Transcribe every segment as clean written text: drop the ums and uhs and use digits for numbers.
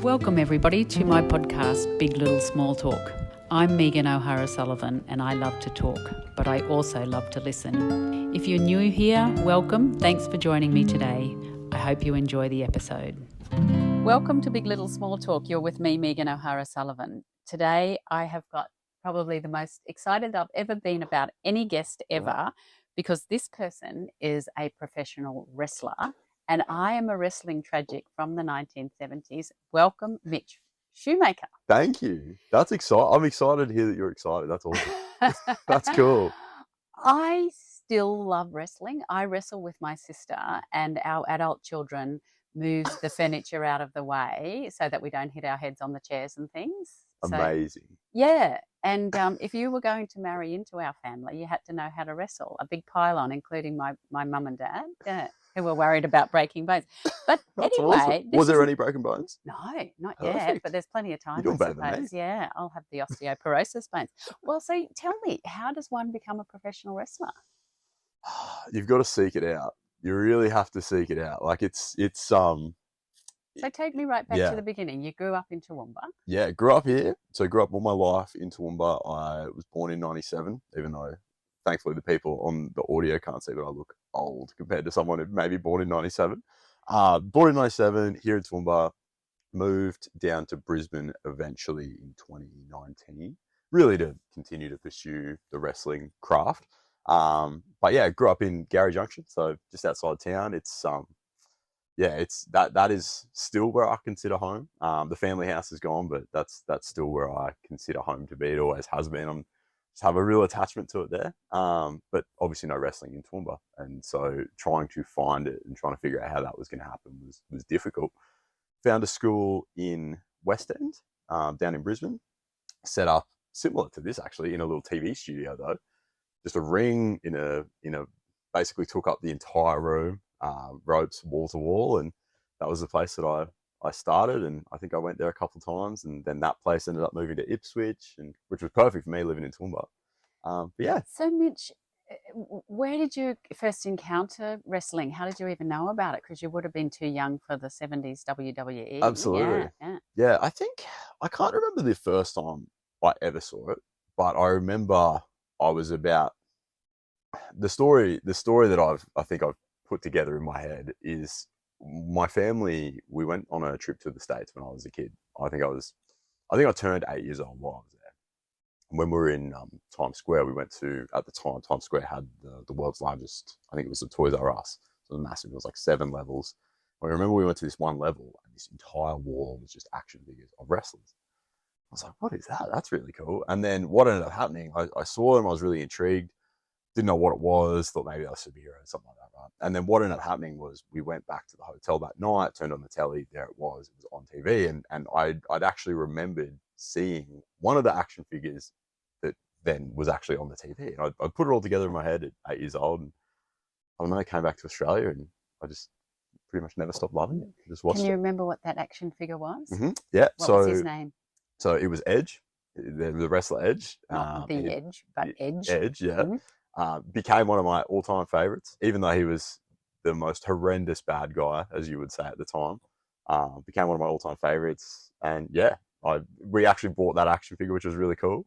Welcome everybody to my podcast, Big Little Small Talk. I'm Megan O'Hara Sullivan and I love to talk, but I also love to listen. If you're new here, welcome. Thanks for joining me today. I hope you enjoy the episode. Welcome to Big Little Small Talk. You're with me, Megan O'Hara Sullivan. Today I have got probably the most excited I've ever been about any guest ever, because this person is a professional wrestler. And I am a wrestling tragic from the 1970s. Welcome, Mitch Schoemaker. Thank you. That's exciting. I'm excited to hear that you're excited. That's awesome. That's cool. I still love wrestling. I wrestle with my sister, and our adult children moves the furniture out of the way so that we don't hit our heads on the chairs and things. Amazing. So, yeah. And if you were going to marry into our family, you had to know how to wrestle. A big pile-on, including my mum and dad, who were worried about breaking bones. But That's anyway, awesome. Was there any broken bones? No, not Perfect. yet. But there's plenty of time. You're doing better than me. Yeah, I'll have the osteoporosis bones. Well, so tell me, how does one become a professional wrestler? You've got to seek it out. You really have to seek it out. Like it's. So take me right back to the beginning. You grew up in Toowoomba. Yeah, grew up here. So grew up all my life in Toowoomba. I was born in 97, even though thankfully the people on the audio can't see that I look old compared to someone who may be born in 97. Born in 97, here in Toowoomba, moved down to Brisbane eventually in 2019, really to continue to pursue the wrestling craft. But yeah, grew up in Gary Junction, so just outside town. It's that is still where I consider home. The family house is gone, but that's still where I consider home to be. It always has been. I'm just have a real attachment to it there. But obviously no wrestling in Toowoomba, and so trying to find it and trying to figure out how that was going to happen was difficult. Found a school in West End, down in Brisbane, set up similar to this actually in a little TV studio though, just a ring in a basically took up the entire room. Ropes wall to wall, and that was the place that I started, and I think I went there a couple of times, and then that place ended up moving to Ipswich, and which was perfect for me living in Toowoomba. But yeah. So Mitch, where did you first encounter wrestling? How did you even know about it? Because you would have been too young for the 70s WWE. Absolutely. Yeah, I think I can't remember the first time I ever saw it, but I remember I was about the story that I think I've put together in my head is my family. We went on a trip to the States when I was a kid. I think I turned 8 years old while I was there. And when we were in Times Square, we went to, at the time, Times Square had the world's largest, I think it was the Toys R Us. So it was massive. It was like 7 levels. I remember we went to this one level and this entire wall was just action figures of wrestlers. I was like, what is that? That's really cool. And then what ended up happening, I saw them, I was really intrigued. Didn't know what it was, thought maybe I was a superhero or something like that, right? And then what ended up happening was we went back to the hotel that night, turned on the telly, there it was on TV, and I'd actually remembered seeing one of the action figures that then was actually on the TV. And I put it all together in my head at 8 years old, and I don't know, I came back to Australia and I just pretty much never stopped loving it. Just watched Can you remember what that action figure was? Mm-hmm. Yeah. What was his name? So it was Edge, the wrestler Edge. Not the Edge, but Edge. Edge, yeah. Mm-hmm. Became one of my all-time favorites, even though he was the most horrendous bad guy, as you would say at the time. Became one of my all-time favorites, and yeah, we actually bought that action figure, which was really cool.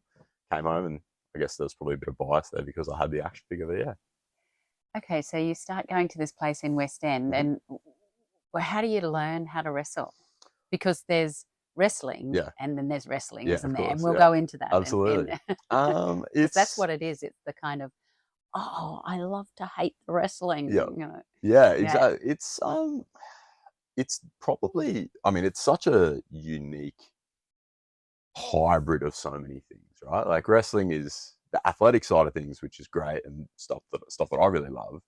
Came home, and I guess there was probably a bit of bias there because I had the action figure there. Yeah. Okay, so you start going to this place in West End, and how do you learn how to wrestle? Because there's wrestling, and then there's wrestling, isn't there? And we'll go into that. Absolutely. That's what it is. It's the kind of, I love to hate the wrestling. Yeah. You know? Yeah, exactly. It's probably, I mean, it's such a unique hybrid of so many things, right? Like wrestling is the athletic side of things, which is great and stuff that I really love.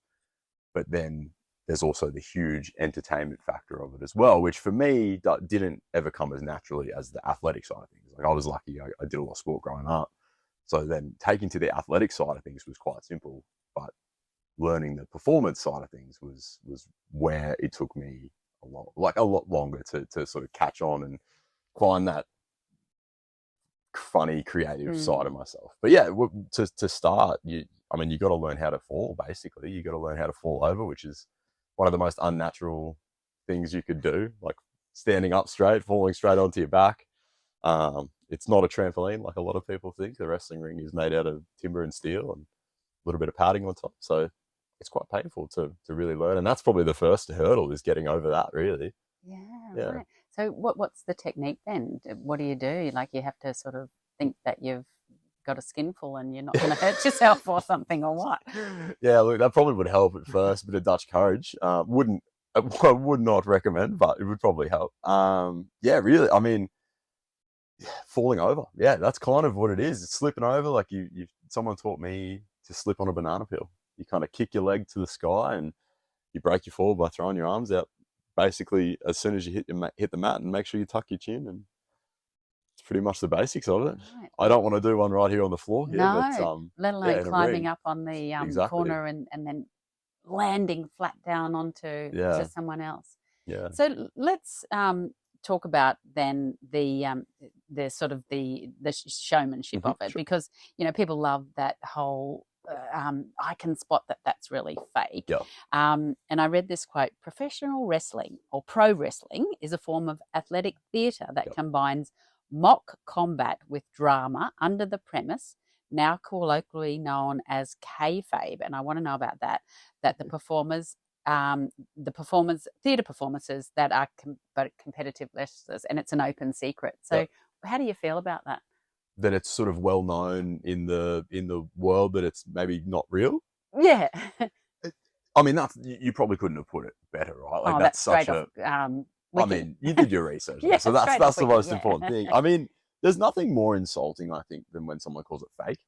But then there's also the huge entertainment factor of it as well, which for me didn't ever come as naturally as the athletic side of things. Like I was lucky, I did a lot of sport growing up. So then taking to the athletic side of things was quite simple, but learning the performance side of things was where it took me a lot longer to sort of catch on and find that funny, creative side of myself. But yeah, to start, you got to learn how to fall, basically. You got to learn how to fall over, which is one of the most unnatural things you could do. Like standing up straight, falling straight onto your back. It's not a trampoline like a lot of people think. The wrestling ring is made out of timber and steel and a little bit of padding on top. So it's quite painful to really learn. And that's probably the first hurdle, is getting over that, really. Yeah. Right. So what's the technique then? What do? Like, you have to sort of think that you've got a skinful and you're not going to hurt yourself or something, or what? Yeah, look, that probably would help at first. A bit of Dutch courage. I would not recommend, but it would probably help. Yeah, really. I mean, falling over. Yeah, that's kind of what it is. It's slipping over. Like someone taught me to slip on a banana peel. You kind of kick your leg to the sky and you break your fall by throwing your arms out. Basically, as soon as you hit the mat, and make sure you tuck your chin, and it's pretty much the basics of it. Right. I don't want to do one right here on the floor here, no, let alone climbing up on the corner and then landing flat down onto to someone else. Yeah. So let's talk about then the sort of the showmanship of it, because people love that whole. I can spot that that's really fake. Yeah. And I read this quote: "Professional wrestling, or pro wrestling, is a form of athletic theatre that combines mock combat with drama under the premise, now colloquially known as kayfabe." And I want to know about that. That the performers, theatre performances that are competitive wrestlers, and it's an open secret. So, how do you feel about that? That it's sort of well known in the world that it's maybe not real. Yeah. I mean, you probably couldn't have put it better, right? Like, that's such a. I mean, you did your research, so that's the most important thing. I mean, there's nothing more insulting, I think, than when someone calls it fake.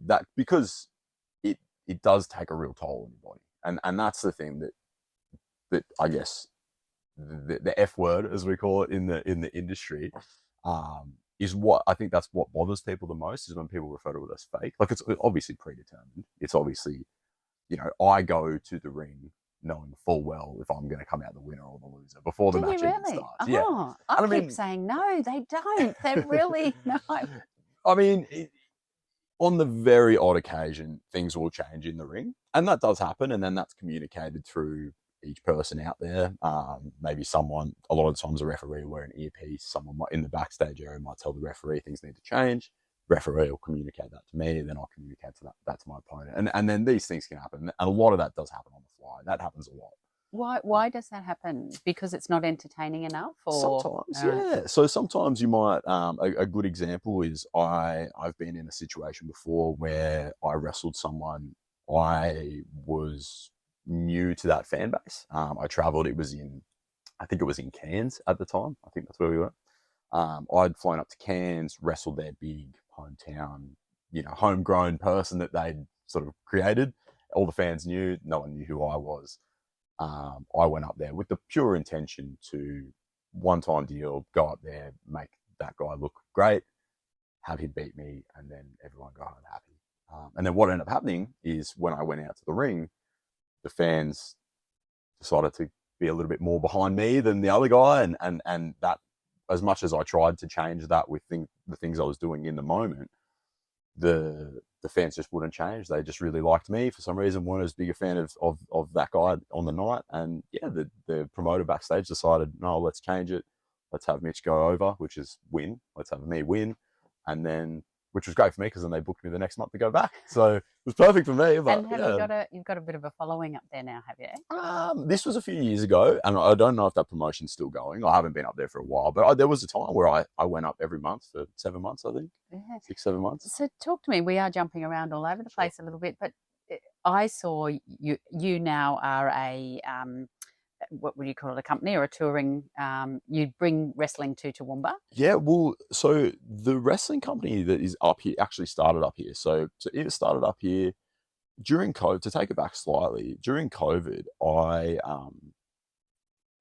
That because it does take a real toll on your body, and that's the thing that I guess the F word, as we call it in the industry. Is what I think that's what bothers people the most, is when people refer to it as fake. Like, it's obviously predetermined. It's obviously, I go to the ring knowing full well if I'm going to come out the winner or the loser before the match even starts. Oh, yeah. I keep saying no, they don't. They're really no. I mean, on the very odd occasion, things will change in the ring, and that does happen, and then that's communicated through each person out there. Maybe a lot of times a referee will wear an earpiece. Someone in the backstage area might tell the referee things need to change. Referee will communicate that to me, then I'll communicate that to my opponent. And then these things can happen. And a lot of that does happen on the fly. That happens a lot. Why does that happen? Because it's not entertaining enough? Or sometimes, yeah. So sometimes you might, a good example is I've been in a situation before where I wrestled someone. I was new to that fan base. I traveled. I think it was in Cairns at the time. I think that's where we were. I'd flown up to Cairns, wrestled their big hometown, homegrown person that they'd sort of created. All the fans knew. No one knew who I was. I went up there with the pure intention to one-time deal, go up there, make that guy look great, have him beat me, and then everyone go home happy. And then what ended up happening is when I went out to the ring, the fans decided to be a little bit more behind me than the other guy. And that, as much as I tried to change that with the things I was doing in the moment, the fans just wouldn't change. They just really liked me for some reason, weren't as big a fan of that guy on the night. And yeah, the promoter backstage decided, no, let's change it. Let's have Mitch go over, which is win. Let's have me win. And then, which was great for me, because then they booked me the next month to go back. So it was perfect for me. But, and you've got a bit of a following up there now, have you? This was a few years ago, and I don't know if that promotion's still going. I haven't been up there for a while, but there was a time where I went up every month for 7 months, I think. Yeah. 6-7 months. So talk to me. We are jumping around all over the place a little bit, but I saw you now are a what would you call it, a company or a touring, you bring wrestling to Toowoomba? Yeah, well, so the wrestling company that is up here actually started up here. So it started up here during COVID. To take it back slightly, during COVID,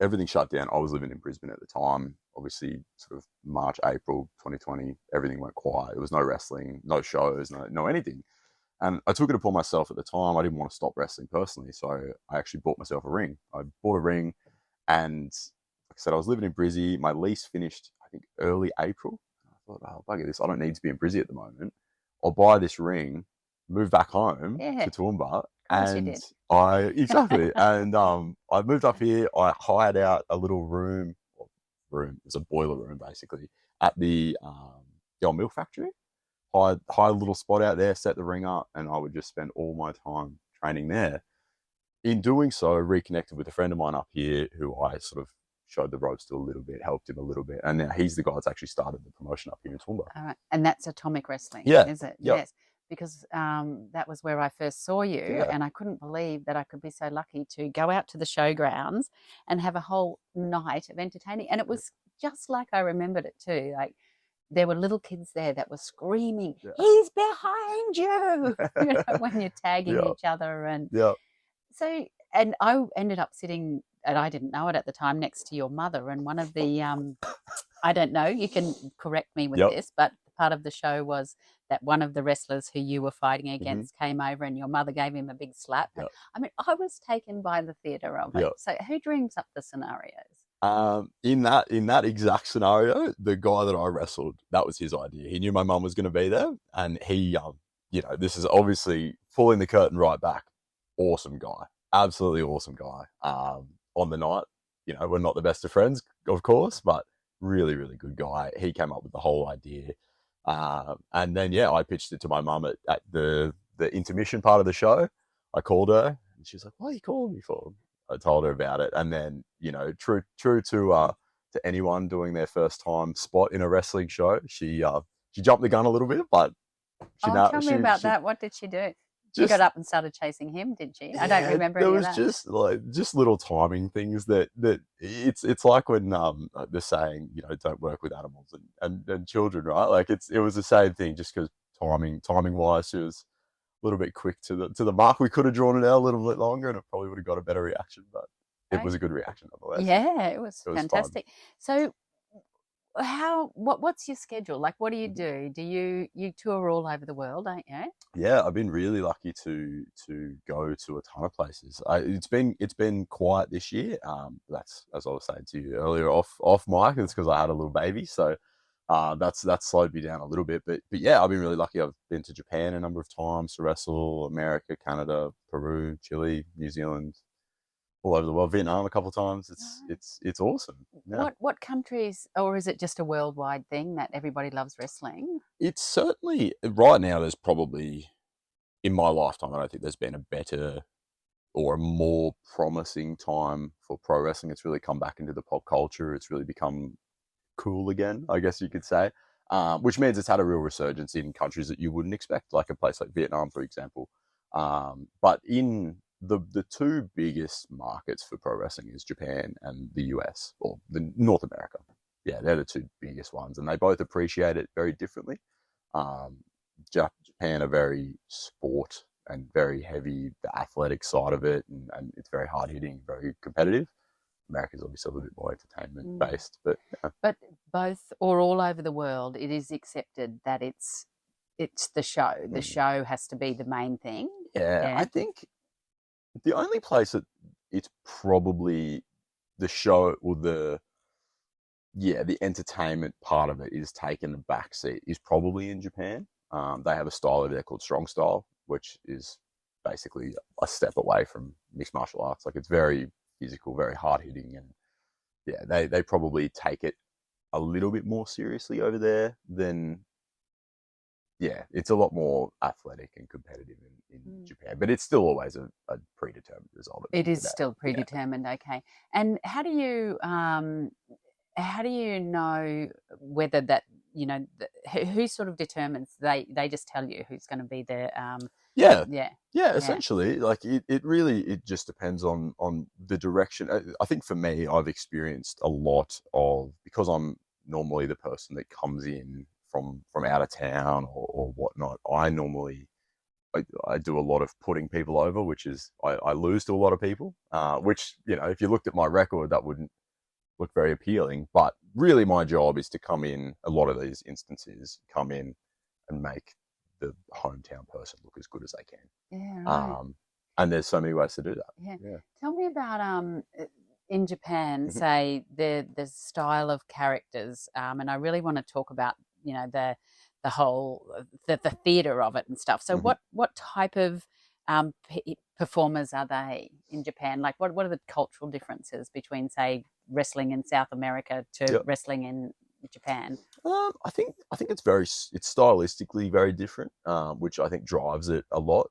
everything shut down. I was living in Brisbane at the time. Obviously, sort of March, April 2020, everything went quiet. There was no wrestling, no shows, no anything. And I took it upon myself at the time. I didn't want to stop wrestling personally, so I actually bought myself a ring. I bought a ring, and like I said, I was living in Brizzy. My lease finished, I think, early April. I thought, oh, bugger this. I don't need to be in Brizzy at the moment. I'll buy this ring, move back home to Toowoomba. And I moved up here. I hired out a little room, room. It's a boiler room basically at the old milk factory. High little spot out there, set the ring up, and I would just spend all my time training there. In doing so, I reconnected with a friend of mine up here who I sort of showed the ropes to a little bit, helped him a little bit, and now he's the guy that's actually started the promotion up here in Toowoomba. All right. And that's atomic wrestling, Yeah. is it? Yep. Yes. Because that was where I first saw you, Yeah. and I couldn't believe that I could be so lucky to go out to the showgrounds and have a whole night of entertaining. And it was just like I remembered it too. Like there were little kids there that were screaming, "He's behind you!" You know, when you're tagging Yep. each other. And Yeah. so, and I ended up sitting, and I didn't know it at the time, next to your mother. And one of the, I don't know, you can correct me with Yep. this, but part of the show was that one of the wrestlers who you were fighting Mm-hmm. against came over and your mother gave him a big slap. Yep. I mean, I was taken by the theatre of it. Yep. So who dreams up the scenarios? In that exact scenario, the guy that I wrestled, that was his idea. He knew my mum was going to be there, and he, you know, this is obviously pulling the curtain right back. Awesome guy, absolutely awesome guy. On the night, you know, we're not the best of friends, of course, but really, really good guy. He came up with the whole idea, and then I pitched it to my mum at the intermission part of the show. I called her, and she's like, "What are you calling me for?" I told her about it, and then, you know, true to anyone doing their first time spot in a wrestling show, she jumped the gun a little bit, but tell me about that. What did she do? She got up and started chasing him, did she? I don't remember any of that. There was just little timing things that it's like when the saying, you know, don't work with animals and children, right? Like it was the same thing, just because timing wise, she was a little bit quick to the mark. We could have drawn it out a little bit longer, and it probably would have got a better reaction, but it was a good reaction nonetheless. Yeah, it was fantastic. Fun. So what's your schedule? Like, what do you do? Do you tour all over the world, don't you? Yeah, I've been really lucky to go to a ton of places. It's been quiet this year. That's, as I was saying to you earlier off mic, it's because I had a little baby, so that's slowed me down a little bit. But yeah, I've been really lucky. I've been to Japan a number of times to wrestle, America, Canada, Peru, Chile, New Zealand, all over the world. Vietnam a couple of times. It's awesome. Yeah. What countries, or is it just a worldwide thing that everybody loves wrestling? It's certainly, right now, there's probably, in my lifetime, I don't think there's been a better or a more promising time for pro wrestling. It's really come back into the pop culture. It's really become cool again, I guess you could say, which means it's had a real resurgence in countries that you wouldn't expect, like a place like Vietnam, for example. But in the two biggest markets for pro wrestling is Japan and the US, or the North America. Yeah, they're the two biggest ones, and they both appreciate it very differently. Japan are very sport and very heavy, the athletic side of it, and it's very hard hitting, very competitive. America's obviously a little bit more entertainment based, but But both or all over the world, it is accepted that it's the show. The show has to be the main thing. Yeah, I think the only place that it's probably the show or the entertainment part of it is taking a backseat is probably in Japan. They have a style over there called strong style, which is basically a step away from mixed martial arts. Like, it's very physical, very hard hitting, and yeah, they probably take it a little bit more seriously over there than. Yeah, it's a lot more athletic and competitive in Japan, but it's still always a predetermined result. It is still predetermined, okay. And how do you know whether that, you know, who sort of determines? They just tell you who's going to be there. Essentially, like it just depends on the direction. I think for me, I've experienced a lot of, because I'm normally the person that comes in from out of town or whatnot. I do a lot of putting people over, which is I lose to a lot of people, which, you know, if you looked at my record, that wouldn't look very appealing. But really my job is to come in, a lot of these instances, come in and make the hometown person look as good as they can. Yeah, right. And there's so many ways to do that. Yeah. Tell me about in Japan, say the style of characters, and I really want to talk about, you know, the whole the theater of it and stuff. So what type of performers are they in Japan? Like, what are the cultural differences between, say, wrestling in South America to wrestling in Japan? I think it's stylistically very different, which I think drives it a lot.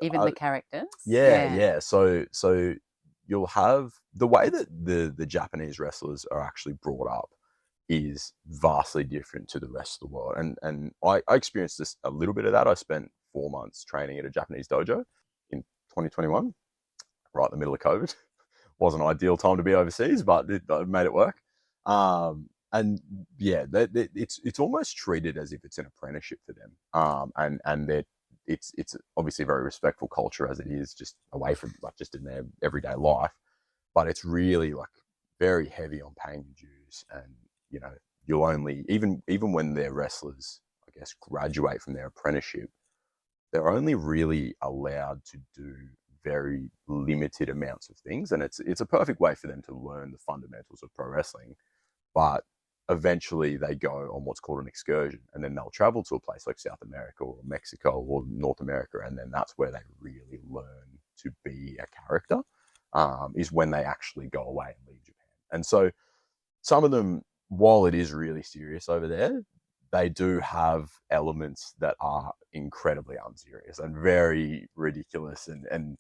Even the characters. Yeah. So you'll have the way that the Japanese wrestlers are actually brought up is vastly different to the rest of the world. And I experienced this a little bit of that. I spent 4 months training at a Japanese dojo in 2021, right in the middle of COVID. Wasn't an ideal time to be overseas, but I made it work. And yeah, it's almost treated as if it's an apprenticeship for them. And it's obviously a very respectful culture as it is, just away from like just in their everyday life. But it's really like very heavy on paying your dues, and you'll only even when their wrestlers, I guess, graduate from their apprenticeship, they're only really allowed to do very limited amounts of things, and it's a perfect way for them to learn the fundamentals of pro wrestling. But eventually they go on what's called an excursion, and then they'll travel to a place like South America or Mexico or North America, and then that's where they really learn to be a character, is when they actually go away and leave Japan. And so some of them, while it is really serious over there, they do have elements that are incredibly unserious and very ridiculous, and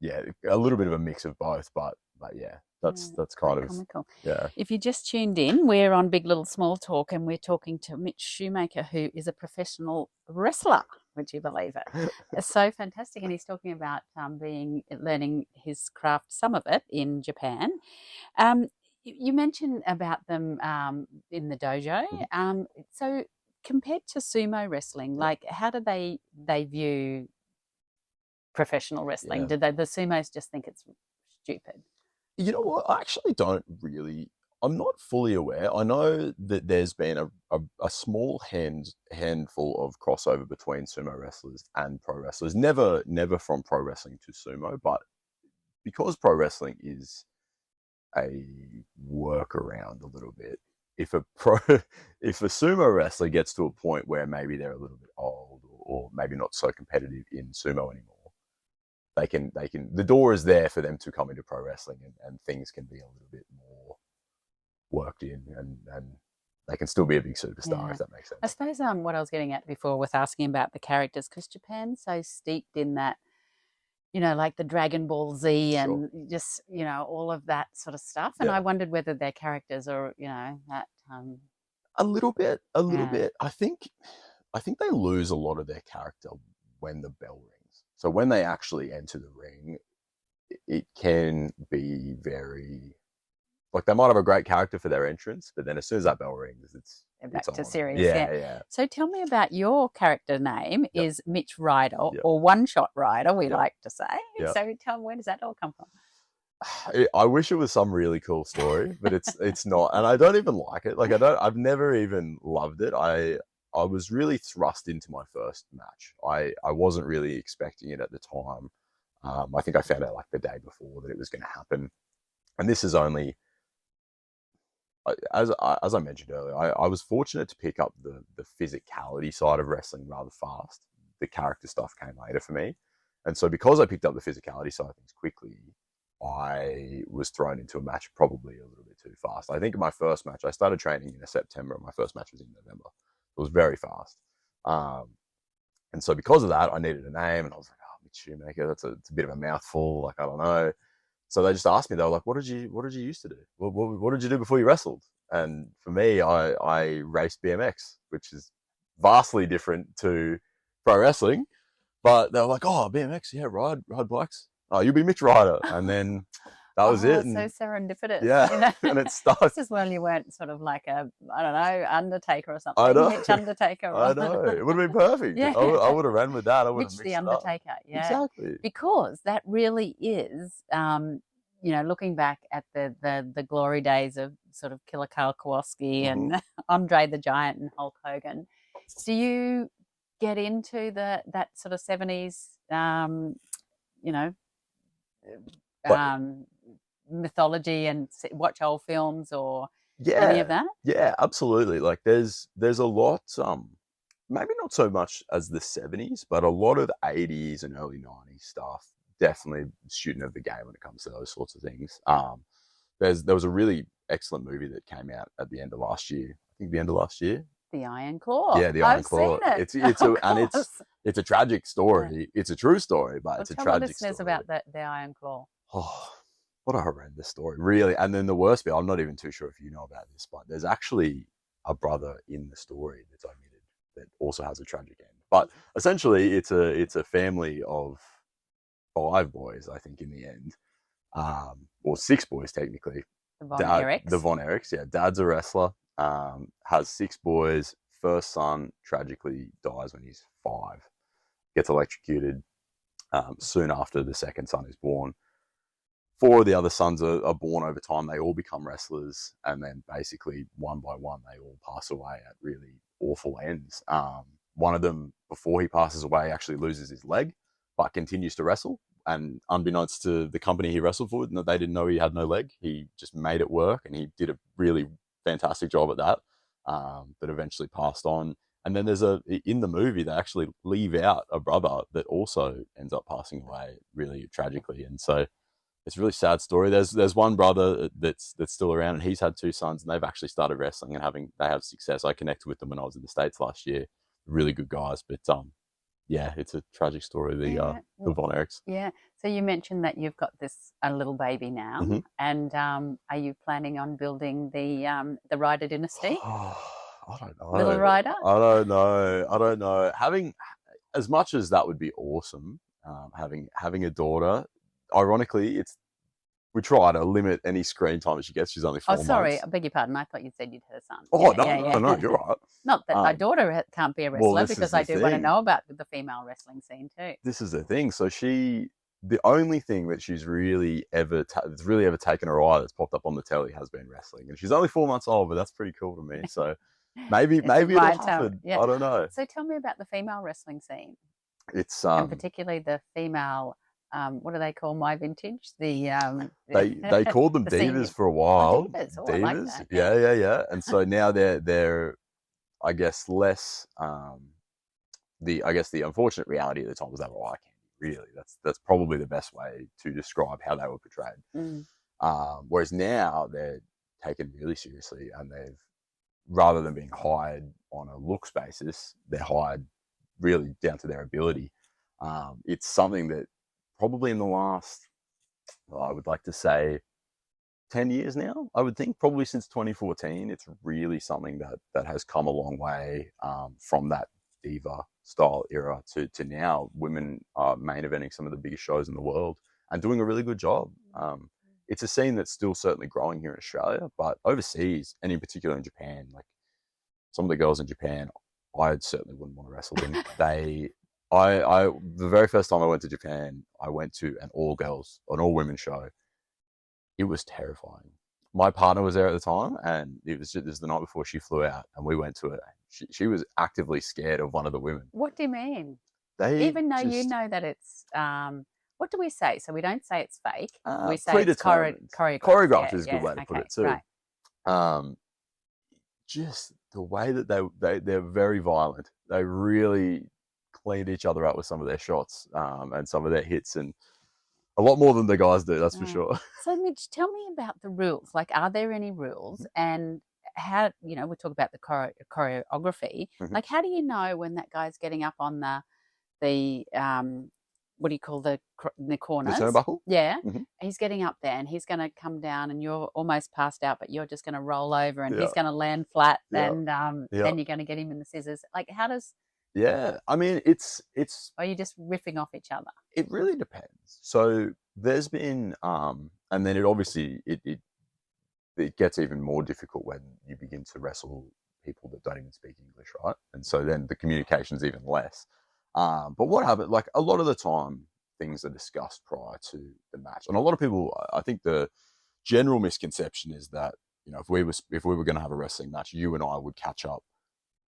yeah, a little bit of a mix of both, but yeah, that's kind of comical. Yeah. If you just tuned in, we're on Big Little Small Talk, and we're talking to Mitch Schoemaker, who is a professional wrestler. Would you believe it? It's so fantastic, and he's talking about learning his craft, some of it in Japan. You mentioned about them in the dojo. So compared to sumo wrestling, like how do they view professional wrestling? Yeah. Do the sumos just think it's stupid? You know what? I actually don't really. I'm not fully aware. I know that there's been a small handful of crossover between sumo wrestlers and pro wrestlers. Never from pro wrestling to sumo, but because pro wrestling is a workaround a little bit. If a sumo wrestler gets to a point where maybe they're a little bit old or maybe not so competitive in sumo anymore, they can the door is there for them to come into pro wrestling, and things can be a little bit more worked in, and they can still be a big superstar, if that makes sense. I suppose what I was getting at before with asking about the characters, because Japan's so steeped in that, like the Dragon Ball Z and just, all of that sort of stuff. And I wondered whether their characters are, that a little bit. I think they lose a lot of their character when the bell rings. So when they actually enter the ring, it can be very, like, they might have a great character for their entrance, but then as soon as that bell rings, it's back to serious. Yeah. So tell me about your character name. Is Mitch Ryder, or One Shot Ryder, we like to say. So tell me, where does that all come from? I wish it was some really cool story, but it's not, and I don't even like it. Like, I've never even loved it. I was really thrust into my first match. I wasn't really expecting it at the time. I think I found out like the day before that it was going to happen, and this is only, as I mentioned earlier, I was fortunate to pick up the physicality side of wrestling rather fast. The character stuff came later for me, and so because I picked up the physicality side of things quickly, I was thrown into a match probably a little bit too fast. I think my first match, I started training in September, and my first match was in November. It was very fast. And so because of that, I needed a name, and I was like, oh, Mitch Schoemaker, it's a bit of a mouthful. Like, I don't know. So they just asked me, they were like, what did you used to do? What did you do before you wrestled? And for me, I raced BMX, which is vastly different to pro wrestling. But they were like, oh, BMX, yeah, ride bikes. Oh, you'll be Mitch Ryder. And then that was it. So serendipitous. Yeah, and it stuck. This is when you weren't sort of like a, I don't know, Undertaker or something. I know. Mitch Undertaker. I know. It would have been perfect. Yeah. I would have ran with that. I would have Mitch mixed the Undertaker. Yeah. Exactly. Because that really is, looking back at the glory days of sort of Killer Karl Kowalski and Andre the Giant and Hulk Hogan. Do you get into that sort of 70s, mythology and watch old films or any of that? Yeah, absolutely. Like there's a lot maybe not so much as the 70s, but a lot of 80s and early 90s stuff. Definitely student of the game when it comes to those sorts of things. There was a really excellent movie that came out at the end of last year. I think the end of last year. The Iron Claw. Yeah, the Iron Claw. I've seen it. It's a tragic story. Yeah. It's a true story, but it's a tragic story. Tell the listeners about the Iron Claw. Oh, what a horrendous story, really. And then the worst bit, I'm not even too sure if you know about this, but there's actually a brother in the story that's omitted that also has a tragic end. But essentially, it's a family of 5 boys, I think, in the end, or 6 boys technically. The Von Erichs, yeah. Dad's a wrestler. Has 6 boys. First son tragically dies when he's 5. Gets electrocuted soon after the second son is born. 4 of the other sons are born over time. They all become wrestlers, and then basically one by one they all pass away at really awful ends. One of them, before he passes away, actually loses his leg, but continues to wrestle. And unbeknownst to the company he wrestled for, they didn't know he had no leg. He just made it work, and he did a really fantastic job at that. But eventually passed on. And then in the movie, they actually leave out a brother that also ends up passing away really tragically. And so it's a really sad story. There's one brother that's still around, and he's had 2 sons, and they've actually started wrestling and they have success. I connected with them when I was in the States last year. Really good guys, but yeah, it's a tragic story. The Von Erichs. Yeah. So you mentioned that you've got a little baby now, mm-hmm. and are you planning on building the Ryder dynasty? I don't know. Little Ryder? I don't know. Having, as much as that would be awesome, having a daughter. Ironically, we try to limit any screen time that she gets. She's only 4 months. Oh, sorry. I beg your pardon. I thought you said you'd had a son. Oh, no, you're right. Not that my daughter can't be a wrestler, because I do want to know about the female wrestling scene too. This is the thing. So the only thing that she's really ever taken her eye that's popped up on the telly has been wrestling. And she's only 4 months old, but that's pretty cool to me. So maybe it'll happen. Yeah. I don't know. So tell me about the female wrestling scene. It's and particularly the female... what do they call my vintage? They called them divas for a while. Oh, divas. Divas. I like that. Yeah. And so now they're I guess less the unfortunate reality at the time was they were eye candy. Really, that's probably the best way to describe how they were portrayed. Whereas now they're taken really seriously, and they've, rather than being hired on a looks basis, they're hired really down to their ability. It's something that probably in the last, I would like to say, 10 years now, I would think, probably since 2014, it's really something that has come a long way from that diva style era to now. Women are main eventing some of the biggest shows in the world and doing a really good job. It's a scene that's still certainly growing here in Australia, but overseas, and in particular in Japan, like some of the girls in Japan, I certainly wouldn't want to wrestle them. The very first time I went to Japan, I went to an all women show. It was terrifying. My partner was there at the time, and it was the night before she flew out, and we went to it. She was actively scared of one of the women. What do you mean? Even though you know that it's, what do we say? So we don't say it's fake. We say it's choreographed. Choreographed is a good way to put it too. Right. Just the way that they're very violent. They really cleaned each other up with some of their shots and some of their hits, and a lot more than the guys do, that's for sure. So Mitch, tell me about the rules. Like, are there any rules? And how, we talk about the choreography. Like, how do you know when that guy's getting up on the what do you call the corners? The turnbuckle? Yeah. He's getting up there, and he's going to come down, and you're almost passed out, but you're just going to roll over, and he's going to land flat, and then you're going to get him in the scissors. Like, how does... Yeah, I mean, it's. Are you just riffing off each other? It really depends. So there's been, and then it obviously it gets even more difficult when you begin to wrestle people that don't even speak English, right? And so then the communication's even less. But what happened? Like, a lot of the time, things are discussed prior to the match, and a lot of people, I think the general misconception is that if we were going to have a wrestling match, you and I would catch up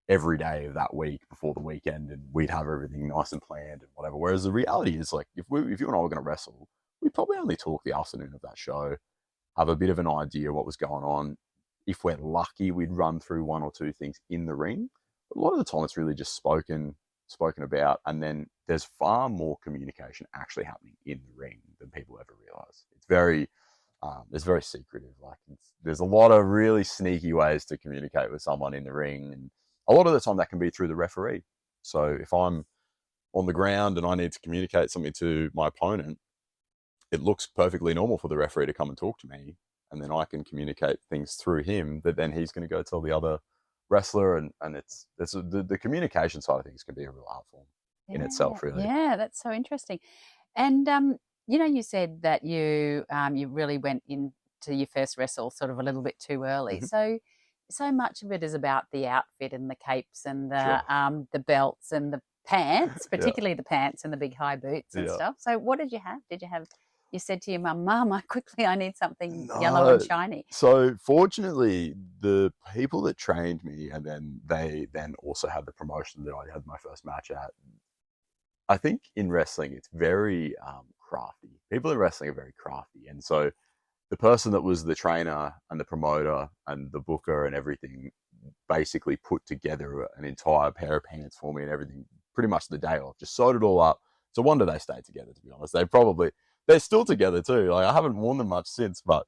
every day of that week before the weekend, and we'd have everything nice and planned and whatever. Whereas the reality is, like, if you and I were going to wrestle, we'd probably only talk the afternoon of that show, have a bit of an idea what was going on. If we're lucky, we'd run through 1 or 2 things in the ring. a lot of the time it's really just spoken about, and then there's far more communication actually happening in the ring than people ever realize. It's very secretive. Like there's a lot of really sneaky ways to communicate with someone in the ring, and a lot of the time that can be through the referee. So if I'm on the ground and I need to communicate something to my opponent, it looks perfectly normal for the referee to come and talk to me, and then I can communicate things through him that then he's going to go tell the other wrestler, and it's the communication side of things can be a real art form in itself, really. Yeah, that's so interesting. And you said that you really went into your first wrestle sort of a little bit too early. Mm-hmm. So much of it is about the outfit and the capes and Sure. the belts and the pants, Yeah. particularly the pants and the big high boots and Yeah. stuff. So what did you have? You said to your mum, I need something yellow and shiny. So fortunately, the people that trained me, and then they then also had the promotion that I had my first match at. I think in wrestling, it's very crafty. People in wrestling are very crafty, and so the person that was the trainer and the promoter and the booker and everything basically put together an entire pair of pants for me and everything pretty much the day off. Just sewed it all up. It's a wonder they stayed together, to be honest. They're still together too. Like I haven't worn them much since, but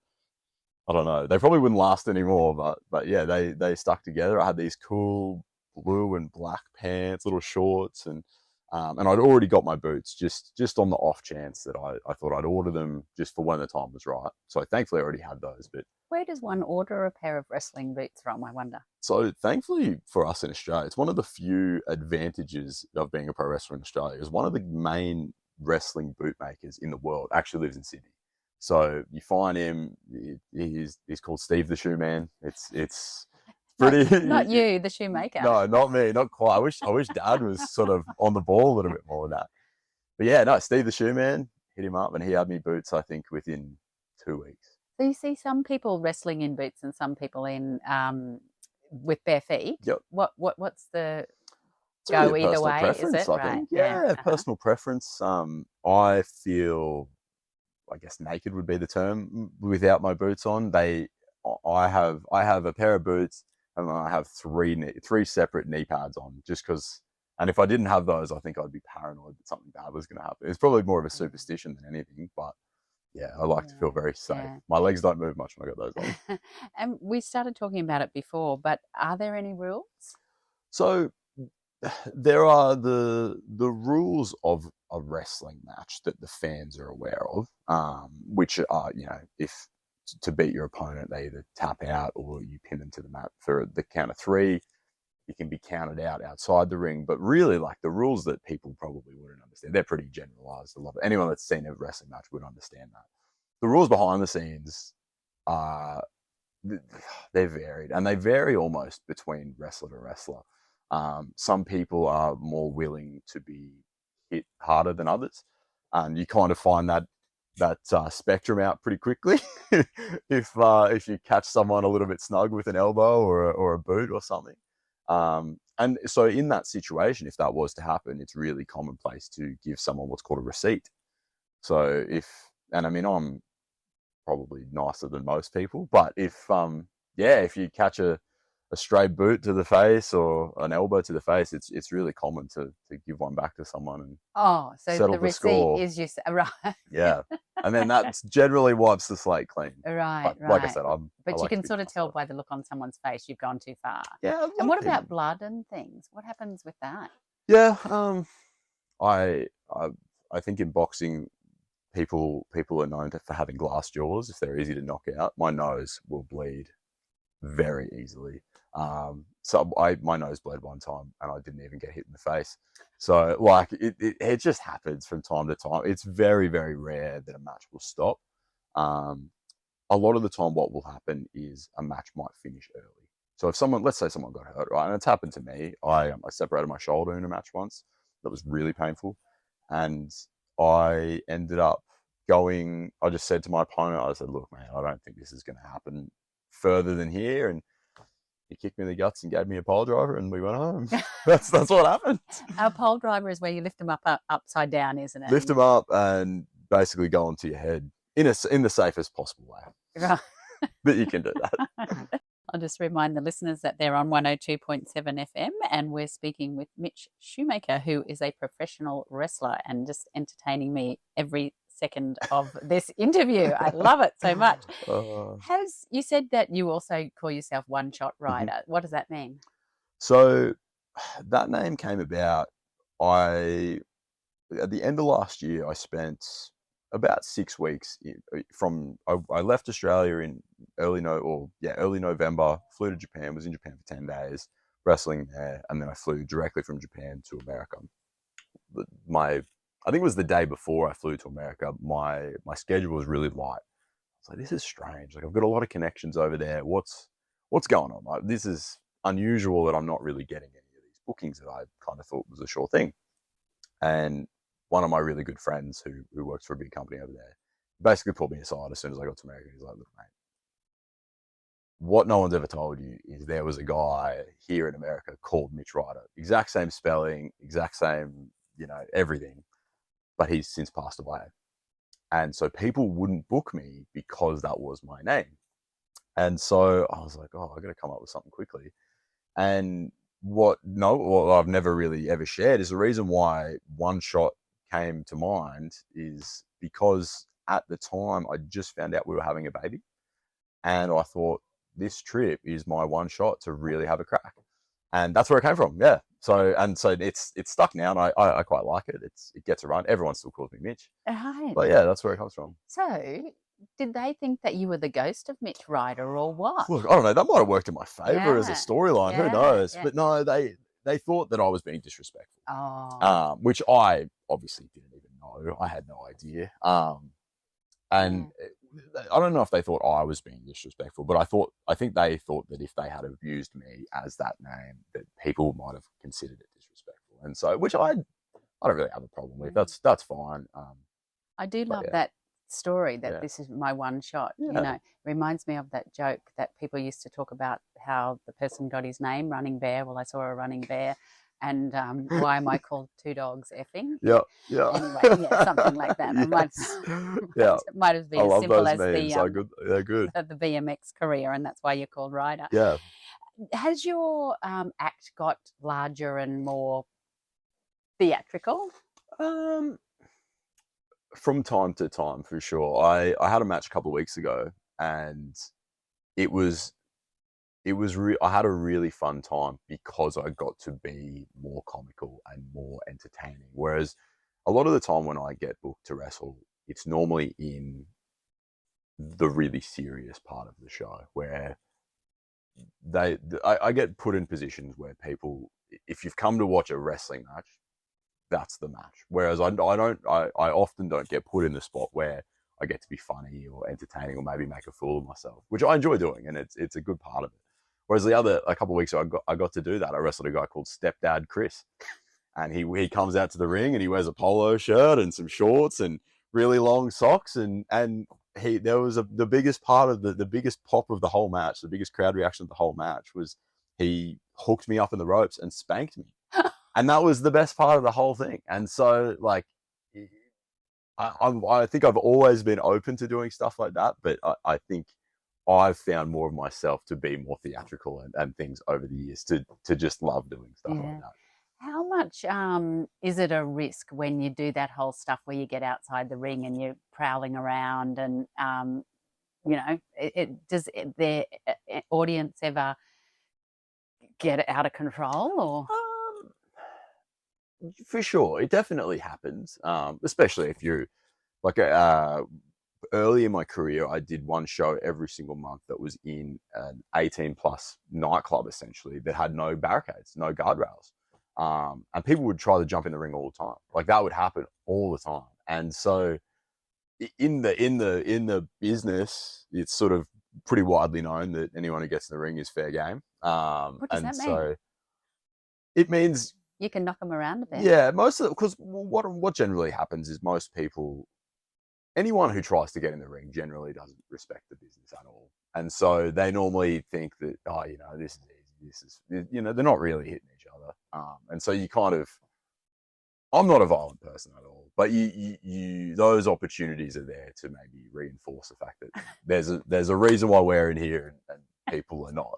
I don't know. They probably wouldn't last anymore. But yeah, they stuck together. I had these cool blue and black pants, little shorts, and I'd already got my boots just on the off chance that I thought I'd order them just for when the time was right. So thankfully I already had those. But where does one order a pair of wrestling boots from, I wonder? So thankfully for us in Australia, it's one of the few advantages of being a pro wrestler in Australia, is one of the main wrestling bootmakers in the world actually lives in Sydney. So you find him, he's called Steve the Shoe Man. It's pretty. Not you, the shoemaker. No, not me, not quite. I wish Dad was sort of on the ball a little bit more than that. But yeah, no, Steve the Shoe Man, hit him up and he had me boots, I think, within 2 weeks. So you see some people wrestling in boots and some people in with bare feet. Yep. What's the It's go really either way? Is it? I think. Yeah, personal preference. I feel, I guess, naked would be the term without my boots on. I have a pair of boots and I have three separate knee pads on, just because. And if I didn't have those, I think I'd be paranoid that something bad was going to happen. It's probably more of a superstition than anything, but yeah, I like to feel very safe. Yeah. My legs don't move much when I got those on. And we started talking about it before, but are there any rules? So there are the rules of a wrestling match that the fans are aware of, which are, if to beat your opponent, they either tap out or you pin them to the mat for the count of 3. You can be counted out outside the ring, but really, like, the rules that people probably wouldn't understand, they're pretty generalized. Anyone that's seen a wrestling match would understand that. The rules behind the scenes are, they're varied, and they vary almost between wrestler to wrestler. Some people are more willing to be hit harder than others, and you kind of find that spectrum out pretty quickly. if you catch someone a little bit snug with an elbow or a boot or something. And so in that situation, if that was to happen, it's really commonplace to give someone what's called a receipt. So I'm probably nicer than most people, but if you catch a stray boot to the face or an elbow to the face, it's really common to give one back to someone and settle the receipt is right. Yeah, and then that generally wipes the slate clean. Right. Like I said, But you can sort of tell by the look on someone's face you've gone too far. Yeah. And what about blood and things? What happens with that? Yeah. I think in boxing, people are known for having glass jaws if they're easy to knock out. My nose will bleed very easily. So my nose bled one time and I didn't even get hit in the face. So like it just happens from time to time. It's very, very rare that a match will stop. A lot of the time what will happen is a match might finish early. So if let's say someone got hurt, right? And it's happened to me. I separated my shoulder in a match once. That was really painful. And I ended up I just said to my opponent, I said, look, man, I don't think this is going to happen further than here. And he kicked me in the guts and gave me a pole driver and we went home. That's what happened. Our pole driver is where you lift them up upside down, isn't it? Lift them up and basically go onto your head in the safest possible way. Right. But you can do that. I'll just remind the listeners that they're on 102.7 FM, and we're speaking with Mitch Schoemaker, who is a professional wrestler and just entertaining me every second of this interview. I love it so much. You said that you also call yourself One Shot Ryder. Mm-hmm. What does that mean? So that name came about. At the end of last year, I spent about 6 weeks I left Australia in early November, flew to Japan, was in Japan for 10 days, wrestling there, and then I flew directly from Japan to America. I think it was the day before I flew to America, my schedule was really light. I was like, this is strange. Like, I've got a lot of connections over there. What's going on? Like, this is unusual that I'm not really getting any of these bookings that I kind of thought was a sure thing. And one of my really good friends who works for a big company over there basically pulled me aside as soon as I got to America. He's like, look, mate, what no one's ever told you is there was a guy here in America called Mitch Ryder. Exact same spelling, exact same, everything. But he's since passed away. And so people wouldn't book me because that was my name. And so I was like, I got to come up with something quickly. And what I've never really ever shared is the reason why One Shot came to mind is because at the time I just found out we were having a baby, and I thought this trip is my one shot to really have a crack, and that's where it came from. Yeah. So it's stuck now, and I quite like it. It gets around. Everyone still calls me Mitch. Right. But yeah, that's where it comes from. So did they think that you were the ghost of Mitch Ryder or what? Look, I don't know. That might have worked in my favor as a storyline. Who knows? Yeah. But no, they thought that I was being disrespectful. Oh. Which I obviously didn't even know. I had no idea. And I don't know if they thought I was being disrespectful, but I think they thought that if they had abused me as that name, that people might have considered it disrespectful. And so, which I don't really have a problem with. That's fine. I do love that story that this is my one shot. Reminds me of that joke that people used to talk about, how the person got his name, Running Bear. Well, I saw a running bear, and why am I called Two Dogs Effing? Yeah. Anyway, something like that. It might have been as simple as they're good. The BMX career, and that's why you're called Ryder. Yeah. Has your act got larger and more theatrical? From time to time, for sure. I had a match a couple of weeks ago, and I had a really fun time because I got to be more comical and more entertaining. Whereas a lot of the time when I get booked to wrestle, it's normally in the really serious part of the show where I get put in positions where people, if you've come to watch a wrestling match, that's the match. Whereas I often don't get put in the spot where I get to be funny or entertaining or maybe make a fool of myself, which I enjoy doing, and it's a good part of it. Whereas a couple of weeks ago, I got to do that. I wrestled a guy called Stepdad Chris, and he comes out to the ring and he wears a polo shirt and some shorts and really long socks, and there was the biggest part of the biggest pop of the whole match, the biggest crowd reaction of the whole match was he hooked me up in the ropes and spanked me. And that was the best part of the whole thing. And so, like, I think I've always been open to doing stuff like that, but I think I've found more of myself to be more theatrical and things over the years to just love doing stuff like that. How much is it a risk when you do that whole stuff where you get outside the ring and you're prowling around and, does the audience ever get out of control or? For sure, it definitely happens, especially if you're like early in my career, I did one show every single month that was in an 18+ nightclub, essentially, that had no barricades, no guardrails. And people would try to jump in the ring all the time. Like, that would happen all the time. And so in the business, it's sort of pretty widely known that anyone who gets in the ring is fair game. What does that mean? So it means you can knock them around a bit. Yeah, because what generally happens is most people, anyone who tries to get in the ring generally doesn't respect the business at all. And so they normally think that, this is easy. This is, they're not really hitting each other. And so you kind of, I'm not a violent person at all, but you those opportunities are there to maybe reinforce the fact that there's a reason why we're in here and people are not.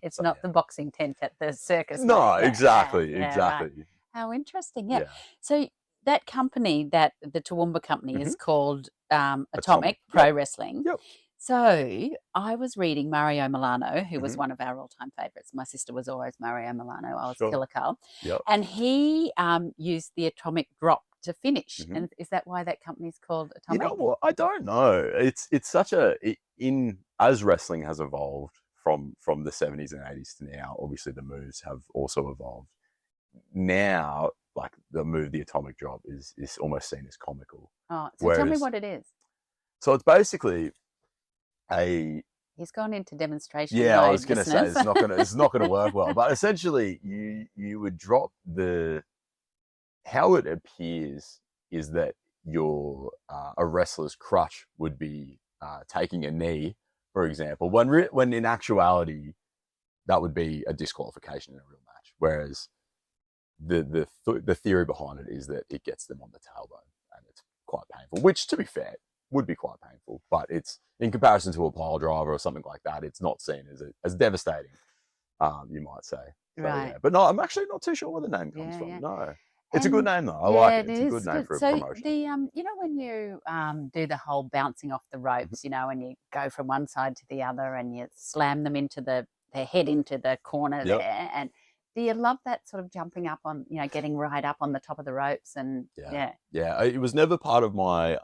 It's so, not the boxing tent at the circus. No, mate. exactly, Right. exactly. How interesting. Yeah. Yeah. So that company, the Toowoomba company, is called Atomic Pro Yep. Wrestling. Yep. So I was reading Mario Milano, who was Mhm. one of our all-time favorites. My sister was always Mario Milano. I was Sure. Killer Carl. Yep. And he used the atomic drop to finish. Mhm. And is that why that company's called You Atomic? know what? I don't know. It's such a as wrestling has evolved from the 70s and 80s to now. Obviously, the moves have also evolved. Now, like the atomic drop is almost seen as comical. Oh, so tell me Whereas- what it is. So it's basically a He's gone into demonstration yeah. mode, I was going to say listeners. it's not gonna work well. But essentially, you would drop how it appears is that your a wrestler's crutch would be taking a knee, for example, when in actuality that would be a disqualification in a real match. Whereas the theory behind it is that it gets them on the tailbone and it's quite painful, which to be fair would be quite painful, but it's in comparison to a pile driver or something like that, it's not seen as devastating, you might say. So, Right. yeah. But no, I'm actually not too sure where the name comes from. Yeah. No. It's a good name though. I like it. It's a good name for a promotion. The you know, when you do the whole bouncing off the ropes, you know, and you go from one side to the other and you slam them into their head into the corner there, and do you love that sort of jumping up on, you know, getting right up on the top of the ropes and yeah. It was never part of my